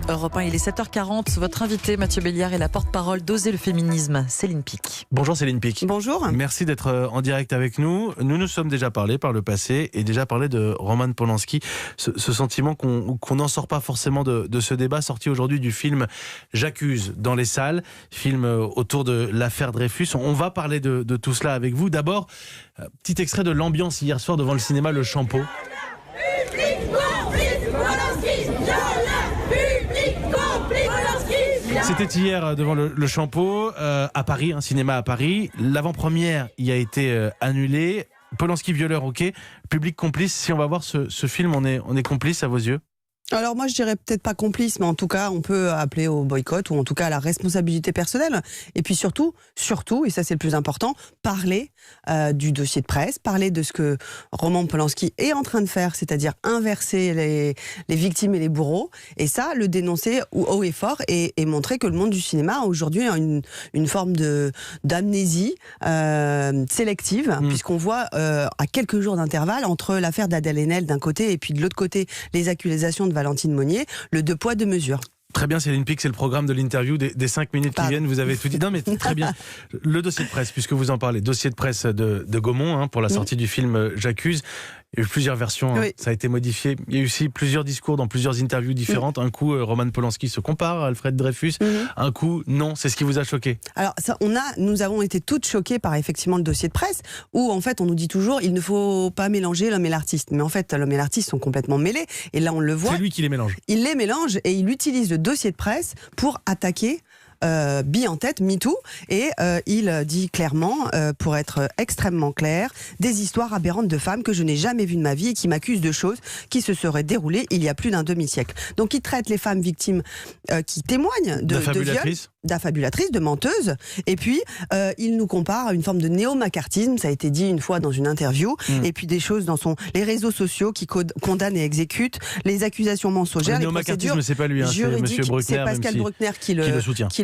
Europe 1, il est 7h40. Votre invité, Mathieu Béliard, est la porte-parole d'Oser le féminisme, Céline Pic. Bonjour Céline Pic. Bonjour. Merci d'être en direct avec nous. Nous nous sommes déjà parlé par le passé et déjà parlé de Roman Polanski. Ce sentiment qu'on n'en sort pas forcément de ce débat sorti aujourd'hui du film J'accuse dans les salles, film autour de l'affaire Dreyfus. On va parler de tout cela avec vous. D'abord, petit extrait de l'ambiance hier soir devant le cinéma Le Champeau. C'était hier devant le Champeau, à Paris, un cinéma à Paris. L'avant-première y a été annulée. Polanski violeur, ok. Public complice. Si on va voir ce film, on est complice à vos yeux? Alors moi je dirais peut-être pas complice, mais en tout cas on peut appeler au boycott ou en tout cas à la responsabilité personnelle. Et puis surtout, et ça c'est le plus important, parler du dossier de presse, parler de ce que Roman Polanski est en train de faire, c'est-à-dire inverser les victimes et les bourreaux. Et ça, le dénoncer haut et fort et montrer que le monde du cinéma aujourd'hui a une forme d'amnésie sélective, puisqu'on voit à quelques jours d'intervalle entre l'affaire d'Adèle Haenel d'un côté et puis de l'autre côté les accusations de Valentine Monnier, le deux poids deux mesures. Très bien Céline Pic, c'est le programme de l'interview des 5 minutes qui viennent, vous avez tout dit. Non mais très bien. Le dossier de presse, puisque vous en parlez, dossier de presse de Gaumont pour la sortie du film J'accuse. Il y a eu plusieurs versions, ça a été modifié. Il y a eu aussi plusieurs discours dans plusieurs interviews différentes. Un coup, Roman Polanski se compare à Alfred Dreyfus. Un coup, non. C'est ce qui vous a choqué? Alors, nous avons été toutes choquées par effectivement le dossier de presse, où en fait on nous dit toujours il ne faut pas mélanger l'homme et l'artiste. Mais en fait, l'homme et l'artiste sont complètement mêlés. Et là, on le voit. C'est lui qui les mélange. Il les mélange et il utilise le dossier de presse pour attaquer bille en tête, MeToo, et il dit clairement, pour être extrêmement clair, des histoires aberrantes de femmes que je n'ai jamais vues de ma vie et qui m'accusent de choses qui se seraient déroulées il y a plus d'un demi-siècle. Donc il traite les femmes victimes qui témoignent de viol, d'affabulatrices, de menteuses, et puis il nous compare à une forme de néo-macartisme, ça a été dit une fois dans une interview, et puis des choses dans les réseaux sociaux qui condamnent et exécutent les accusations mensongères, les procédures c'est pas lui, juridiques. C'est Pascal Bruckner qui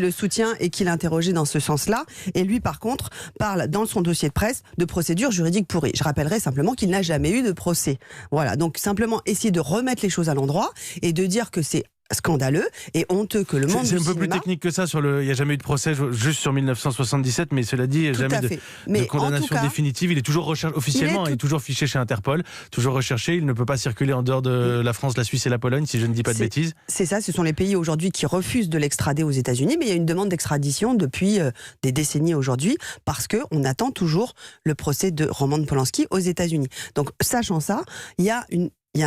le soutient et qui l'interrogeait dans ce sens-là. Et lui, par contre, parle dans son dossier de presse de procédures juridiques pourries. Je rappellerai simplement qu'il n'a jamais eu de procès. Voilà, donc simplement essayer de remettre les choses à l'endroit et de dire que c'est scandaleux et honteux que le monde du cinéma... C'est un peu plus technique que ça. Il n'y a jamais eu de procès juste sur 1977, mais cela dit, il n'y a jamais de condamnation définitive. Il est toujours recherché officiellement, il est toujours fiché chez Interpol, toujours recherché. Il ne peut pas circuler en dehors de la France, la Suisse et la Pologne, si je ne dis pas de bêtises. C'est ça, ce sont les pays aujourd'hui qui refusent de l'extrader aux États-Unis, mais il y a une demande d'extradition depuis des décennies aujourd'hui, parce qu'on attend toujours le procès de Roman Polanski aux États-Unis. Donc, sachant ça, il y a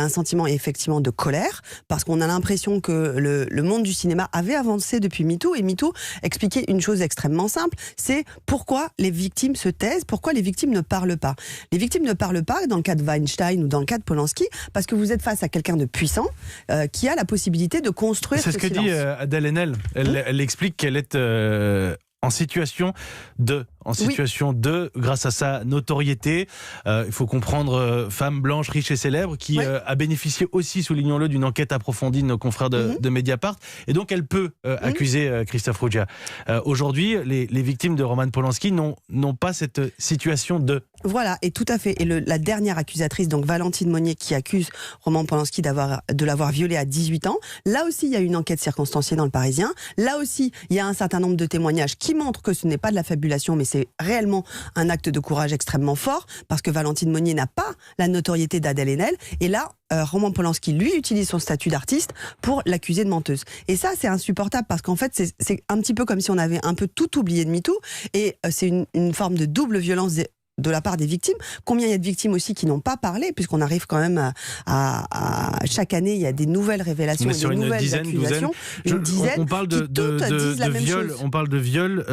un sentiment effectivement de colère, parce qu'on a l'impression que le monde du cinéma avait avancé depuis MeToo, et MeToo expliquait une chose extrêmement simple, c'est pourquoi les victimes se taisent, pourquoi les victimes ne parlent pas. Les victimes ne parlent pas dans le cas de Weinstein ou dans le cas de Polanski, parce que vous êtes face à quelqu'un de puissant qui a la possibilité de construire ce silence. C'est ce que dit Adèle Haenel. Elle explique qu'elle est... en situation de, grâce à sa notoriété, il faut comprendre, femme blanche, riche et célèbre, qui a bénéficié aussi, soulignons-le, d'une enquête approfondie de nos confrères de Mediapart, et donc elle peut accuser Christophe Ruggia. Aujourd'hui, les victimes de Roman Polanski n'ont pas cette situation de... Voilà, et tout à fait. Et la dernière accusatrice, donc Valentine Monnier, qui accuse Roman Polanski de l'avoir violée à 18 ans, là aussi il y a une enquête circonstanciée dans le Parisien, là aussi il y a un certain nombre de témoignages qui montrent que ce n'est pas de la fabulation, mais c'est réellement un acte de courage extrêmement fort, parce que Valentine Monnier n'a pas la notoriété d'Adèle Haenel, et là, Roman Polanski, lui, utilise son statut d'artiste pour l'accuser de menteuse. Et ça, c'est insupportable, parce qu'en fait, c'est un petit peu comme si on avait un peu tout oublié de MeToo, et c'est une forme de double violence de la part des victimes. Combien il y a de victimes aussi qui n'ont pas parlé, puisqu'on arrive quand même à chaque année, il y a des nouvelles révélations, des nouvelles accusations. Une dizaine. On parle de viol, on parle de viol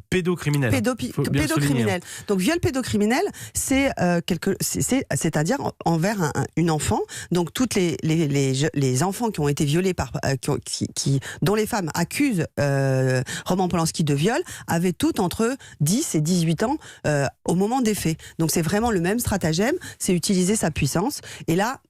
pédocriminel. Pédocriminel. Donc viol pédocriminel, c'est-à-dire envers une enfant. Donc toutes les enfants qui ont été violés dont les femmes accusent Roman Polanski de viol avaient toutes entre 10 et 18 ans au moment des faits. Donc c'est vraiment le même stratagème, c'est utiliser sa puissance. Et là,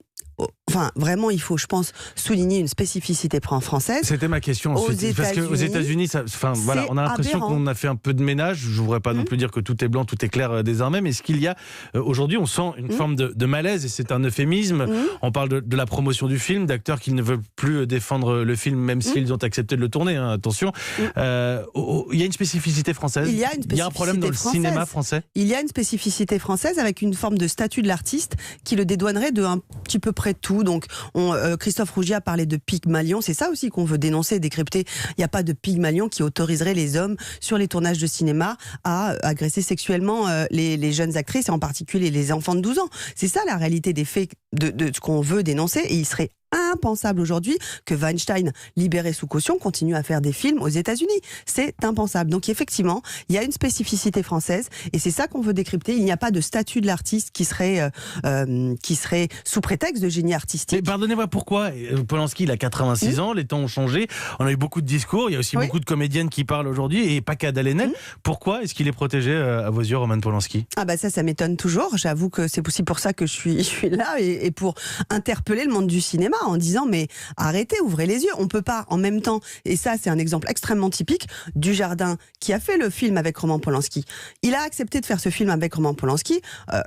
Enfin, vraiment, il faut, je pense, souligner une spécificité française. C'était ma question ensuite. Parce qu'aux États-Unis, voilà, on a l'impression qu'on a fait un peu de ménage. Je ne voudrais pas non plus dire que tout est blanc, tout est clair désormais, mais ce qu'il y a aujourd'hui, on sent une forme de malaise, et c'est un euphémisme. On parle de la promotion du film, d'acteurs qui ne veulent plus défendre le film, même s'ils ont accepté de le tourner. Hein, attention. Il y a une spécificité française. Il y a un problème dans le cinéma français. Il y a une spécificité française avec une forme de statut de l'artiste qui le dédouanerait de un petit peu près tout. Donc, Christophe Rougier a parlé de Pygmalion. C'est ça aussi qu'on veut dénoncer, décrypter. Il n'y a pas de Pygmalion qui autoriserait les hommes sur les tournages de cinéma à agresser sexuellement les jeunes actrices, et en particulier les enfants de 12 ans. C'est ça la réalité des faits de ce qu'on veut dénoncer, et il serait impensable aujourd'hui que Weinstein, libéré sous caution, continue à faire des films aux États-Unis. C'est impensable. Donc effectivement, il y a une spécificité française, et c'est ça qu'on veut décrypter. Il n'y a pas de statut de l'artiste qui serait sous prétexte de génie artistique. Mais pardonnez-moi, pourquoi Polanski, il a 86 ans, les temps ont changé, on a eu beaucoup de discours, il y a aussi beaucoup de comédiennes qui parlent aujourd'hui, et pas qu'Adèle Haenel. Pourquoi est-ce qu'il est protégé à vos yeux, Roman Polanski ? Ah bah ça m'étonne toujours. J'avoue que c'est aussi pour ça que je suis là, et pour interpeller le monde du cinéma en disant mais arrêtez, ouvrez les yeux. On peut pas en même temps, et ça c'est un exemple extrêmement typique, Dujardin qui a fait le film avec Roman Polanski. Il a accepté de faire ce film avec Roman Polanski.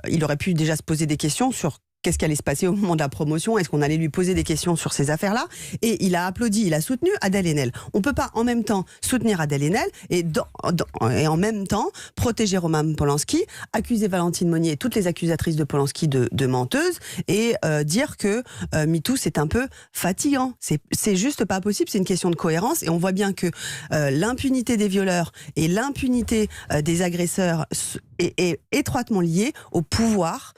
Il aurait pu déjà se poser des questions sur qu'est-ce qui allait se passer au moment de la promotion? Est-ce qu'on allait lui poser des questions sur ces affaires-là? Et il a applaudi, il a soutenu Adèle Haenel. On peut pas en même temps soutenir Adèle Haenel et en même temps protéger Roman Polanski, accuser Valentine Monnier et toutes les accusatrices de Polanski de menteuses, et dire que MeToo c'est un peu fatigant. C'est juste pas possible, c'est une question de cohérence, et on voit bien que l'impunité des violeurs et l'impunité des agresseurs est étroitement liée au pouvoir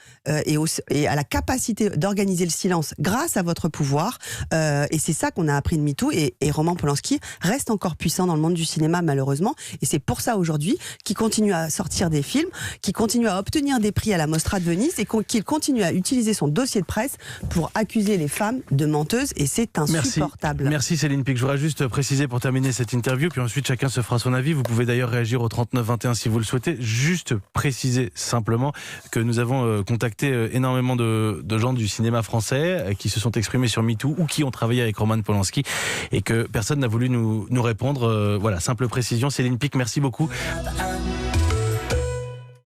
et à la capacité d'organiser le silence grâce à votre pouvoir, et c'est ça qu'on a appris de MeToo, et Roman Polanski reste encore puissant dans le monde du cinéma malheureusement, et c'est pour ça aujourd'hui qu'il continue à sortir des films, qu'il continue à obtenir des prix à la Mostra de Venise, et qu'il continue à utiliser son dossier de presse pour accuser les femmes de menteuses, et c'est insupportable. Merci Céline Pic. Je voudrais juste préciser pour terminer cette interview, puis ensuite chacun se fera son avis. Vous pouvez d'ailleurs réagir au 3921 si vous le souhaitez. Juste préciser simplement que nous avons contacté énormément de gens du cinéma français qui se sont exprimés sur MeToo ou qui ont travaillé avec Roman Polanski, et que personne n'a voulu nous répondre. Voilà, simple précision. Céline Pic, merci beaucoup.